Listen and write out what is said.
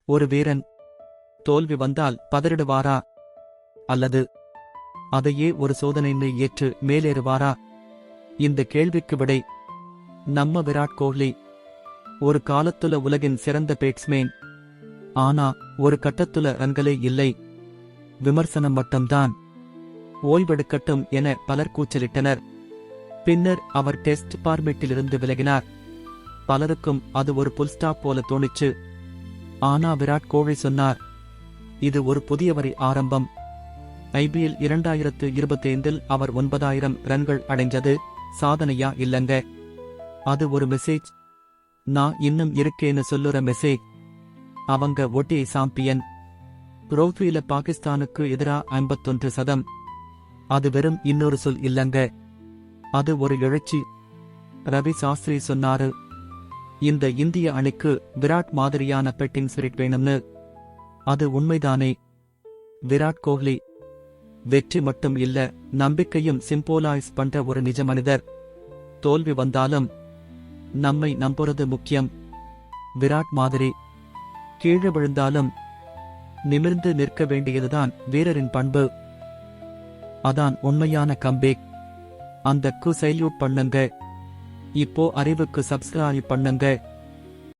ஒரு வீரன் தோல்வி வந்தால் பதறிடுவாரா, அல்லது அதையே ஒரு சோதனைன்னு ஏற்று மேலேறுவாரா? இந்த கேள்விக்கு விடை நம்ம விராட் கோஹ்லி. ஒரு காலத்துல உலகின் சிறந்த பேட்ஸ்மேன். ஆனா ஒரு கட்டத்துல ரன்களே இல்லை, விமர்சனம் மட்டும்தான். ஓய்வெடுக்கட்டும் என பலர் கூச்சலிட்டனர். பின்னர் அவர் டெஸ்ட் பார்மேட்டிலிருந்து விலகினார். பலருக்கும் அது ஒரு புல் ஸ்டாப் போல தோணிச்சு. ஆனா விராட் கோஹ்லி சொன்னார், இது ஒரு புதிய வரி ஆரம்பம். IPL 2025 அவர் 9000 ரன்கள் அடைஞ்சது சாதனையா இல்லங்க, அது ஒரு மெசேஜ். நான் இன்னும் இருக்கேன்னு சொல்லுற மெசேஜ். அவங்க ஒட்டி சாம்பியன். ட்ரோஃபியில பாகிஸ்தானுக்கு எதிரா 51 சதம். அது வெறும் இன்னொரு சொல் இல்லங்க, அது ஒரு எழுச்சி. ரவி சாஸ்திரி சொன்னாரு, இந்த இந்திய அணிக்கு விராட் மாதிரியான பெட்டிங் ஸ்பிரிட் வேணும்னு. அது உண்மைதானே? விராட் கோஹ்லி வெற்றி மட்டும் இல்ல, நம்பிக்கையும் சிம்போலைஸ் பண்ற ஒரு நிஜ மனிதர். தோல்வி வந்தாலும் நம்மை நம்புறது முக்கியம். விராட் மாதிரி கீழே விழுந்தாலும் நிமிர்ந்து நிற்க வேண்டியதுதான் வீரரின் பண்பு. அதான் உண்மையான கம்பேக். அந்த சல்யூட் பண்ணுங்க. இப்போ அறிவுக்கு சப்ஸ்கிரைப் பண்ணுங்க.